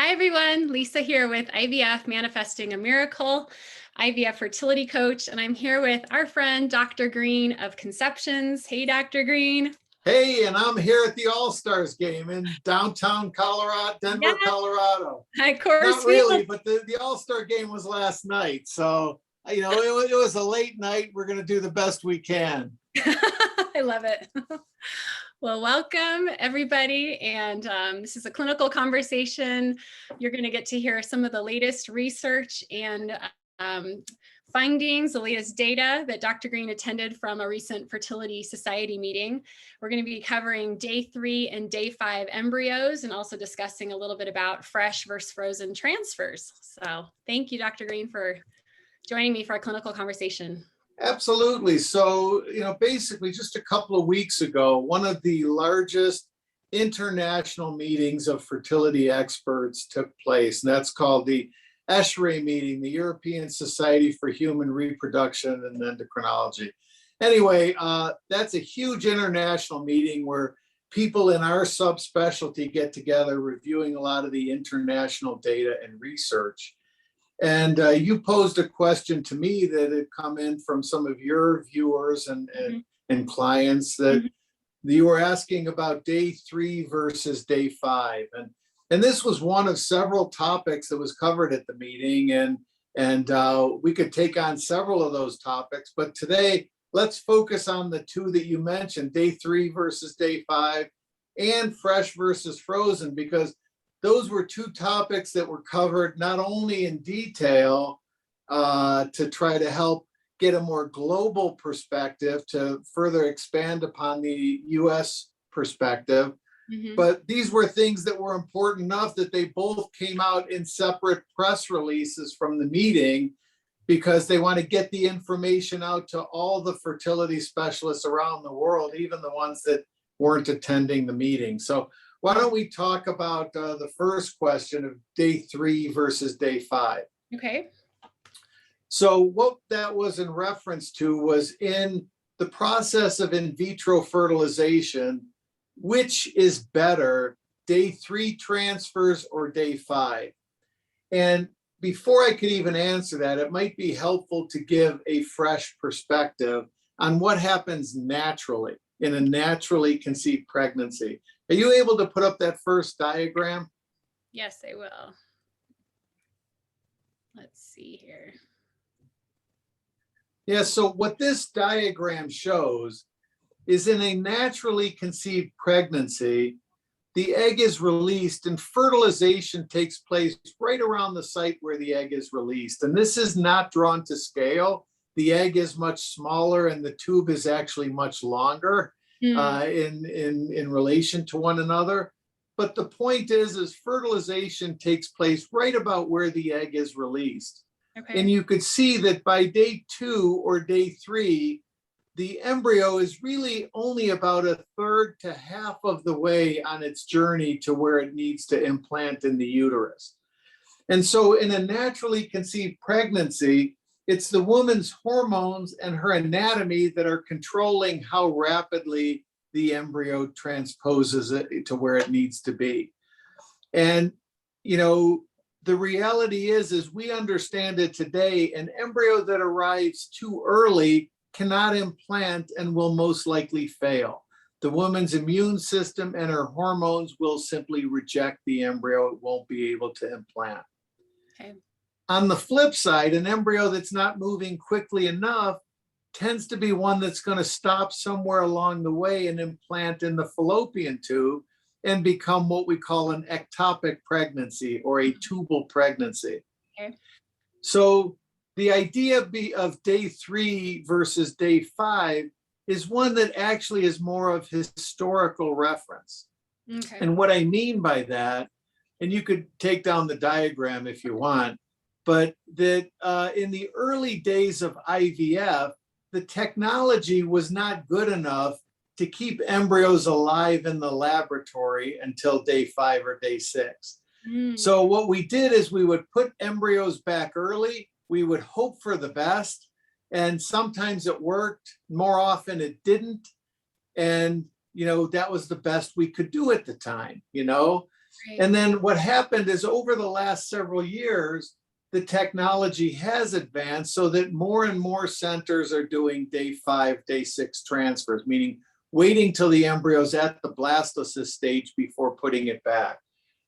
Hi everyone, Lisa here with IVF Manifesting a Miracle, IVF Fertility Coach, and I'm here with our friend Dr. Greene of Conceptions. Hey, Dr. Greene. Hey, and I'm here at the All-Stars game in downtown Colorado, Denver, Colorado. Of course. Not really, but the All-Star game was last night. So, it was a late night. We're going to do the best we can. I love it. Well, welcome everybody. And this is a clinical conversation. You're going to get to hear some of the latest research and findings, the latest data that Dr. Greene attended from a recent Fertility Society meeting. We're going to be covering day 3 and day 5 embryos and also discussing a little bit about fresh versus frozen transfers. So thank you, Dr. Greene, for joining me for our clinical conversation. Absolutely. So, basically just a couple of weeks ago, one of the largest international meetings of fertility experts took place, and that's called the ESHRE meeting, the European Society for Human Reproduction and Endocrinology. Anyway, that's a huge international meeting where people in our subspecialty get together reviewing a lot of the international data and research. And you posed a question to me that had come in from some of your viewers and clients that you were asking about day 3 versus day 5. And this was one of several topics that was covered at the meeting. And we could take on several of those topics. But today, let's focus on the 2 that you mentioned, day 3 versus day 5 and fresh versus frozen, because those were 2 topics that were covered not only in detail to try to help get a more global perspective to further expand upon the US perspective, but these were things that were important enough that they both came out in separate press releases from the meeting because they want to get the information out to all the fertility specialists around the world, even the ones that weren't attending the meeting. So why don't we talk about the first question of day 3 versus day 5? Okay. So what that was in reference to was in the process of in vitro fertilization, which is better, day 3 transfers or day 5? And before I could even answer that, it might be helpful to give a fresh perspective on what happens naturally in a naturally conceived pregnancy. Are you able to put up that first diagram? Yes, I will. Let's see here. Yeah, so what this diagram shows is in a naturally conceived pregnancy, the egg is released and fertilization takes place right around the site where the egg is released. And this is not drawn to scale. The egg is much smaller and the tube is actually much longer in relation to one another. But the point is fertilization takes place right about where the egg is released. Okay. And you could see that by day 2 or day 3, the embryo is really only about 1/3 to half of the way on its journey to where it needs to implant in the uterus. And so in a naturally conceived pregnancy, it's the woman's hormones and her anatomy that are controlling how rapidly the embryo transposes it to where it needs to be. And, the reality is we understand it today, an embryo that arrives too early cannot implant and will most likely fail. The woman's immune system and her hormones will simply reject the embryo. It won't be able to implant. Okay. On the flip side, an embryo that's not moving quickly enough tends to be one that's going to stop somewhere along the way and implant in the fallopian tube and become what we call an ectopic pregnancy or a tubal pregnancy. Okay. So the idea of day 3 versus day 5 is one that actually is more of historical reference. Okay. And what I mean by that, and you could take down the diagram if you want, but that in the early days of IVF, the technology was not good enough to keep embryos alive in the laboratory until day 5 or day 6. So what we did is we would put embryos back early. We would hope for the best. And sometimes it worked. More often it didn't. And, that was the best we could do at the time, Right. And then what happened is over the last several years, the technology has advanced so that more and more centers are doing day 5, day 6 transfers, meaning waiting till the embryo's at the blastocyst stage before putting it back.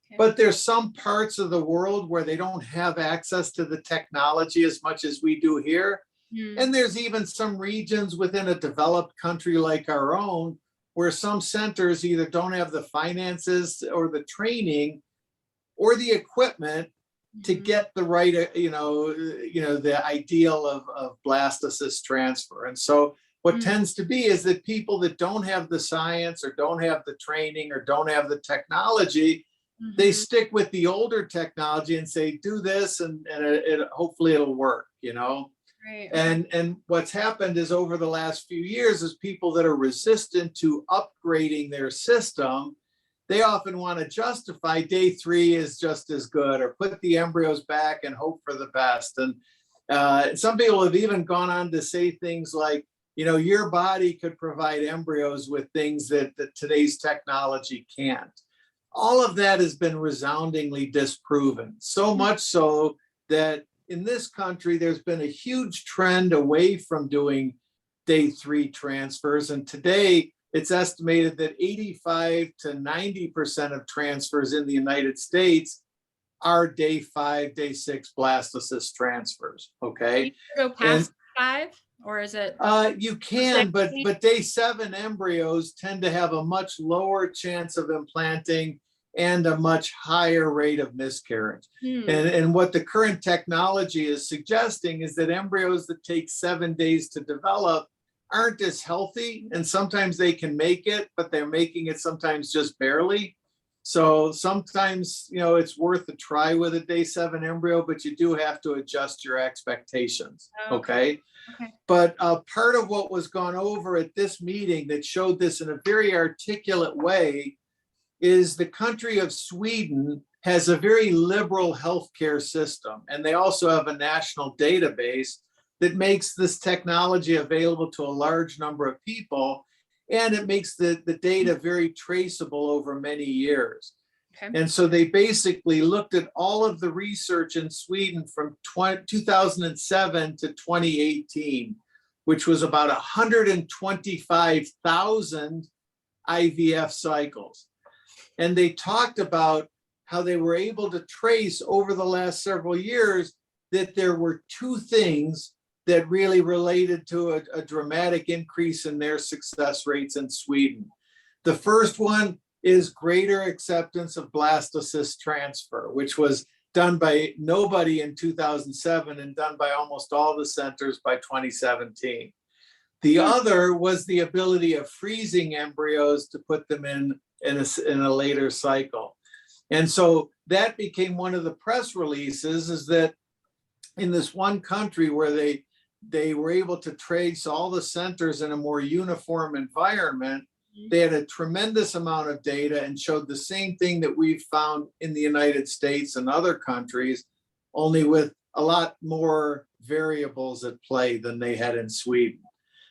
Okay. But there's some parts of the world where they don't have access to the technology as much as we do here. And there's even some regions within a developed country like our own where some centers either don't have the finances or the training or the equipment to get the right, the ideal of blastocyst transfer. And so what tends to be is that people that don't have the science or don't have the training or don't have the technology, they stick with the older technology and say, do this and it hopefully it'll work, Right. And what's happened is over the last few years is people that are resistant to upgrading their system, they often want to justify day 3 is just as good or put the embryos back and hope for the best. And some people have even gone on to say things like, your body could provide embryos with things that today's technology can't. All of that has been resoundingly disproven, so much so that in this country, there's been a huge trend away from doing day 3 transfers. And today, it's estimated that 85 to 90% of transfers in the United States are day 5, day 6 blastocyst transfers. Okay. Can you go past 5, or is it? You can, but day 7 embryos tend to have a much lower chance of implanting and a much higher rate of miscarriage. And what the current technology is suggesting is that embryos that take 7 days to develop aren't as healthy, and sometimes they can make it, but they're making it sometimes just barely. So sometimes, it's worth a try with a day 7 embryo, but you do have to adjust your expectations. Okay. But part of what was gone over at this meeting that showed this in a very articulate way is the country of Sweden has a very liberal healthcare system, and they also have a national database that makes this technology available to a large number of people, and it makes the data very traceable over many years. Okay. And so they basically looked at all of the research in Sweden from 2007 to 2018, which was about 125,000 IVF cycles. And they talked about how they were able to trace over the last several years that there were 2 things that really related to a dramatic increase in their success rates in Sweden. The first one is greater acceptance of blastocyst transfer, which was done by nobody in 2007 and done by almost all the centers by 2017. The other was the ability of freezing embryos to put them in a later cycle. And so that became one of the press releases, is that in this one country where they were able to trace all the centers in a more uniform environment, they had a tremendous amount of data and showed the same thing that we've found in the United States and other countries, only with a lot more variables at play than they had in Sweden.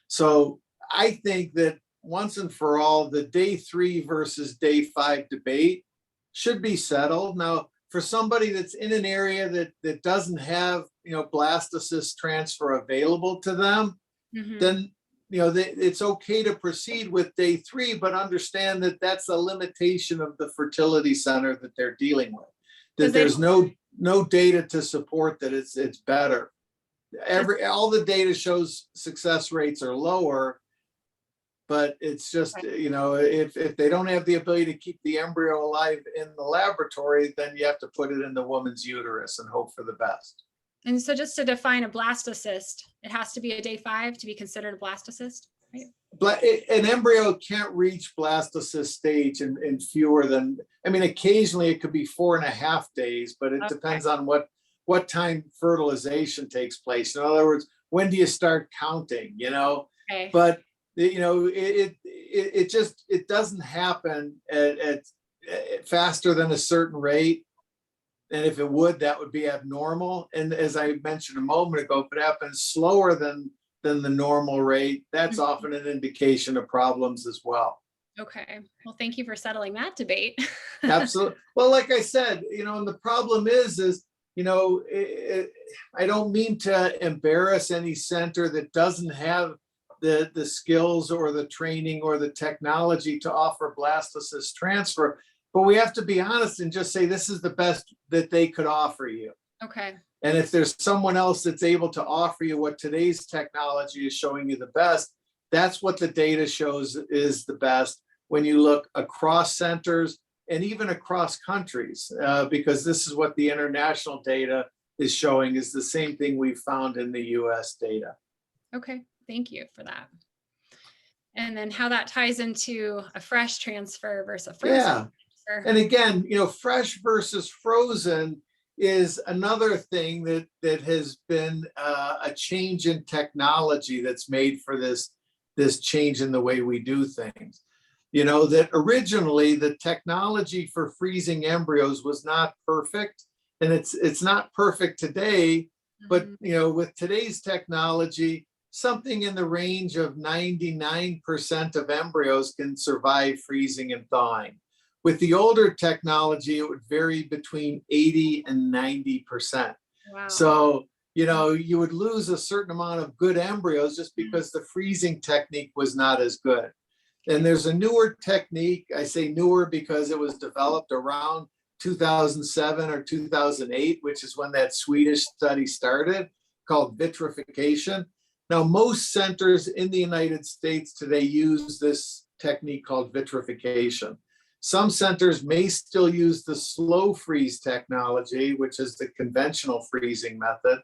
So I think that once and for all, the day 3 versus day 5 debate should be settled. Now, for somebody that's in an area that doesn't have, blastocyst transfer available to them, then, it's okay to proceed with day 3, but understand that that's a limitation of the fertility center that they're dealing with. That there's no data to support that it's better. All the data shows success rates are lower, but it's just, if they don't have the ability to keep the embryo alive in the laboratory, then you have to put it in the woman's uterus and hope for the best. And so just to define a blastocyst, it has to be a day 5 to be considered a blastocyst, right? An embryo can't reach blastocyst stage in fewer than, occasionally it could be 4.5 days, but it depends on what time fertilization takes place. In other words, when do you start counting, Okay. But it doesn't happen at faster than a certain rate. And if it would, that would be abnormal. And as I mentioned a moment ago, if it happens slower than the normal rate, that's often an indication of problems as well. Okay. Well, thank you for settling that debate. Absolutely. Well, like I said, and the problem is, I don't mean to embarrass any center that doesn't have the skills or the training or the technology to offer blastocyst transfer, but we have to be honest and just say this is the best that they could offer you. Okay. And if there's someone else that's able to offer you what today's technology is showing you the best, that's what the data shows is the best when you look across centers and even across countries, because this is what the international data is showing is the same thing we found in the US data. Okay. Thank you for that. And then how that ties into a fresh transfer versus a frozen transfer. And again, fresh versus frozen is another thing that has been a change in technology that's made for this change in the way we do things. That originally the technology for freezing embryos was not perfect, and it's not perfect today, but with today's technology, something in the range of 99% of embryos can survive freezing and thawing. With the older technology, it would vary between 80 and 90%. Wow. So, you would lose a certain amount of good embryos just because the freezing technique was not as good. And there's a newer technique. I say newer because it was developed around 2007 or 2008, which is when that Swedish study started, called vitrification. Now, most centers in the United States today use this technique called vitrification. Some centers may still use the slow freeze technology, which is the conventional freezing method,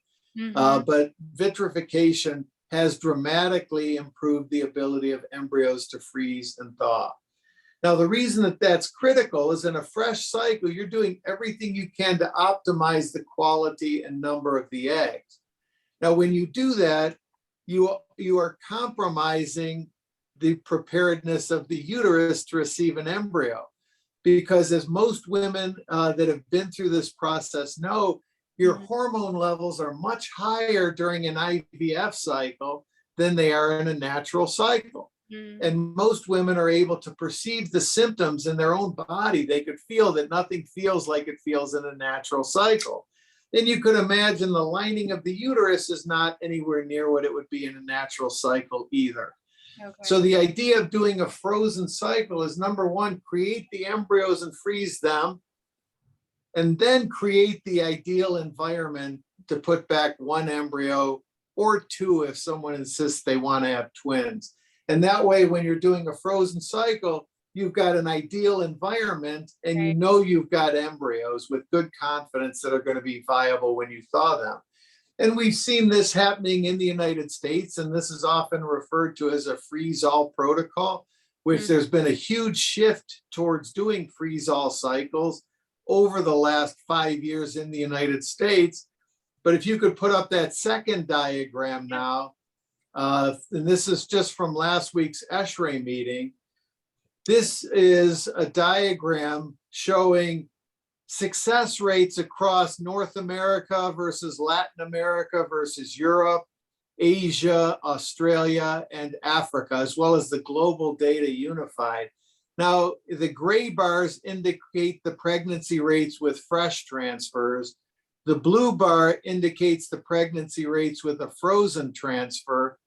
but vitrification has dramatically improved the ability of embryos to freeze and thaw. Now, the reason that that's critical is in a fresh cycle, you're doing everything you can to optimize the quality and number of the eggs. Now, when you do that, you are compromising the preparedness of the uterus to receive an embryo. Because as most women that have been through this process know, your hormone levels are much higher during an IVF cycle than they are in a natural cycle. And most women are able to perceive the symptoms in their own body. They could feel that nothing feels like it feels in a natural cycle. And you could imagine the lining of the uterus is not anywhere near what it would be in a natural cycle either. Okay. So the idea of doing a frozen cycle is, number one, create the embryos and freeze them, and then create the ideal environment to put back one embryo or two if someone insists they want to have twins. And that way, when you're doing a frozen cycle, you've got an ideal environment and you know you've got embryos with good confidence that are going to be viable when you thaw them. And we've seen this happening in the United States, and this is often referred to as a freeze-all protocol, which there's been a huge shift towards doing freeze-all cycles over the last 5 years in the United States. But if you could put up that second diagram now, and this is just from last week's ESHRE meeting, this is a diagram showing success rates across North America versus Latin America versus Europe, Asia, Australia, and Africa, as well as the global data unified. Now, the gray bars indicate the pregnancy rates with fresh transfers. The blue bar indicates the pregnancy rates with a frozen transfer.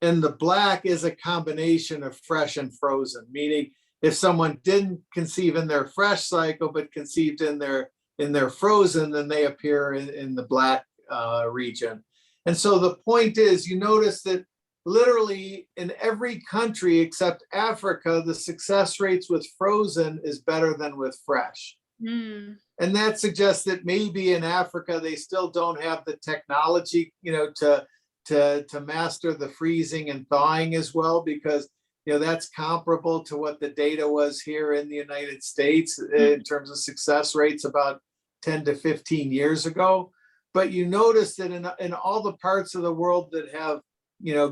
And the black is a combination of fresh and frozen, meaning if someone didn't conceive in their fresh cycle, but conceived in their frozen, then they appear in the black region. And so the point is, you notice that literally in every country except Africa, the success rates with frozen is better than with fresh. And that suggests that maybe in Africa, they still don't have the technology, to master the freezing and thawing as well, because that's comparable to what the data was here in the United States in terms of success rates about 10 to 15 years ago. But you notice that in all the parts of the world that have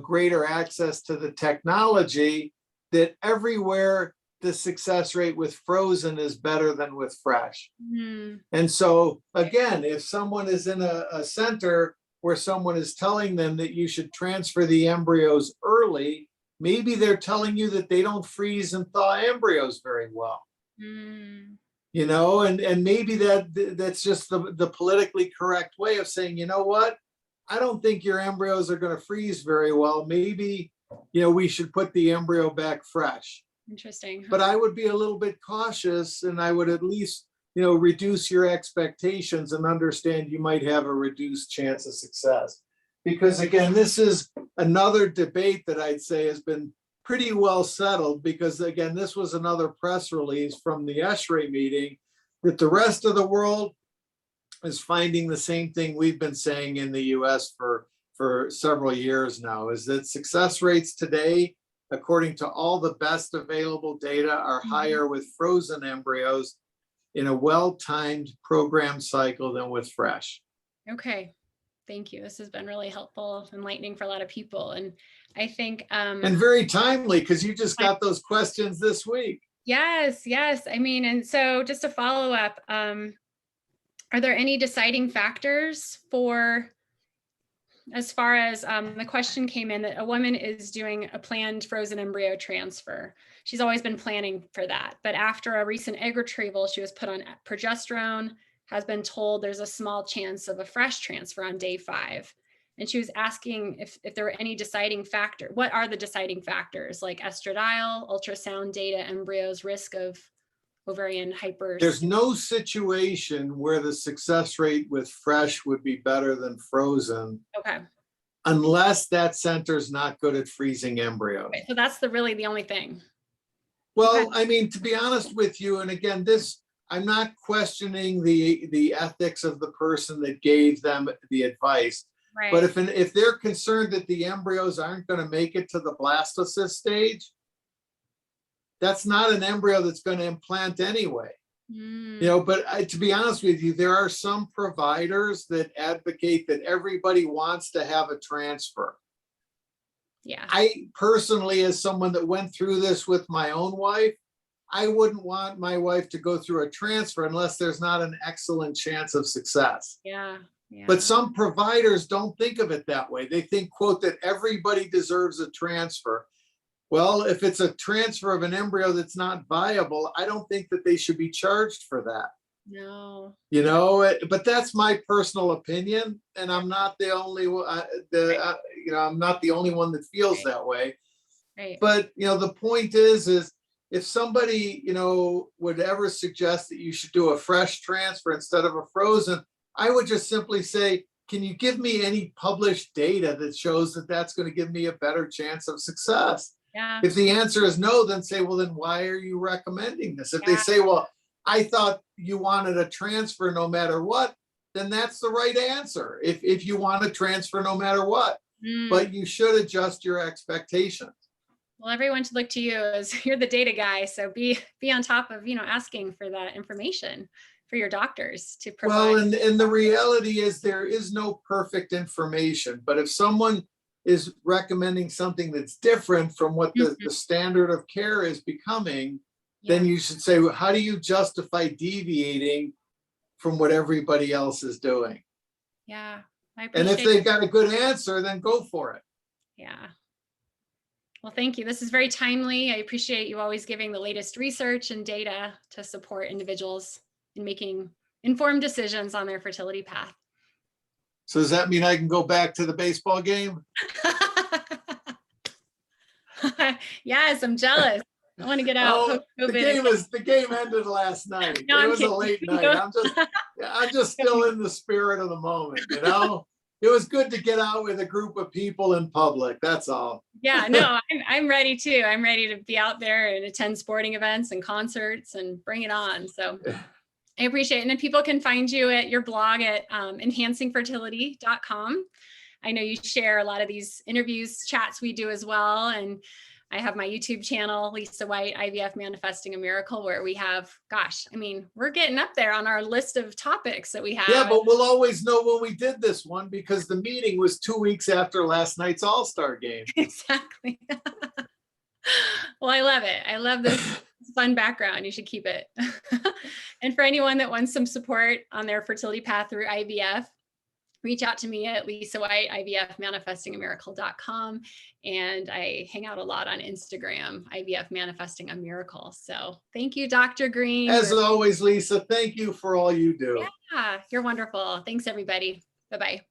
greater access to the technology, that everywhere the success rate with frozen is better than with fresh. And so again, if someone is in a center where someone is telling them that you should transfer the embryos early, maybe they're telling you that they don't freeze and thaw embryos very well. Mm. You know, and maybe that's just the politically correct way of saying, you know what, I don't think your embryos are going to freeze very well. Maybe, we should put the embryo back fresh. Interesting. But I would be a little bit cautious, and I would at least, reduce your expectations and understand you might have a reduced chance of success. Because again, this is another debate that I'd say has been pretty well settled, because again, this was another press release from the ESHRE meeting that the rest of the world is finding the same thing we've been saying in the US for several years now, is that success rates today, according to all the best available data, are higher with frozen embryos in a well-timed program cycle than with fresh. Okay. Thank you. This has been really helpful, enlightening for a lot of people. And I think and very timely, because you just got those questions this week. Yes. I mean, and so just a follow up, are there any deciding factors for, as far as the question came in, that a woman is doing a planned frozen embryo transfer? She's always been planning for that, but after a recent egg retrieval, she was put on progesterone, has been told there's a small chance of a fresh transfer on day 5. And she was asking if there were any deciding factor. What are the deciding factors, like estradiol, ultrasound data, embryos, risk of ovarian hyper? There's no situation where the success rate with fresh would be better than frozen. Okay. Unless that center is not good at freezing embryos. Okay, so that's really the only thing. Well, okay. I mean, to be honest with you, and again, I'm not questioning the ethics of the person that gave them the advice. Right. But if they're concerned that the embryos aren't going to make it to the blastocyst stage, that's not an embryo that's going to implant anyway. But to be honest with you, there are some providers that advocate that everybody wants to have a transfer. Yeah. I personally, as someone that went through this with my own wife, I wouldn't want my wife to go through a transfer unless there's not an excellent chance of success. Yeah. But some providers don't think of it that way. They think, quote, that everybody deserves a transfer. Well, if it's a transfer of an embryo that's not viable, I don't think that they should be charged for that. No. But that's my personal opinion, and I'm not the only I'm not the only one that feels that way. Right. But the point is if somebody would ever suggest that you should do a fresh transfer instead of a frozen, I would just simply say, can you give me any published data that shows that that's going to give me a better chance of success? Yeah. If the answer is no, then say, well, then why are you recommending this? If they say, well, I thought you wanted a transfer no matter what, then that's the right answer. If you want a transfer no matter what, but you should adjust your expectations. Well, everyone should look to you as you're the data guy. So be on top of, asking for that information for your doctors to provide. Well, and the reality is there is no perfect information, but if someone is recommending something that's different from what the standard of care is becoming, then you should say, well, how do you justify deviating from what everybody else is doing? Yeah. And if they've got a good answer, then go for it. Yeah. Well, thank you. This is very timely. I appreciate you always giving the latest research and data to support individuals in making informed decisions on their fertility path. So does that mean I can go back to the baseball game? Yes, I'm jealous. I want to get out. The game ended last night. It was a late night. I'm just still in the spirit of the moment, It was good to get out with a group of people in public. That's all. Yeah, no, I'm ready too. I'm ready to be out there and attend sporting events and concerts and bring it on. So I appreciate it. And then people can find you at your blog at enhancingfertility.com. I know you share a lot of these interviews, chats we do as well. And I have my YouTube channel, Lisa White, IVF Manifesting a Miracle, where we have, we're getting up there on our list of topics that we have. Yeah, but we'll always know when we did this one because the meeting was 2 weeks after last night's All-Star game. Exactly. Well, I love it. I love this fun background. You should keep it. And for anyone that wants some support on their fertility path through IVF, reach out to me at Lisa White, IVF manifestingamiracle.com. And I hang out a lot on Instagram, IVF Manifesting a Miracle. So thank you, Dr. Greene. As always, Lisa, thank you for all you do. Yeah, you're wonderful. Thanks, everybody. Bye-bye.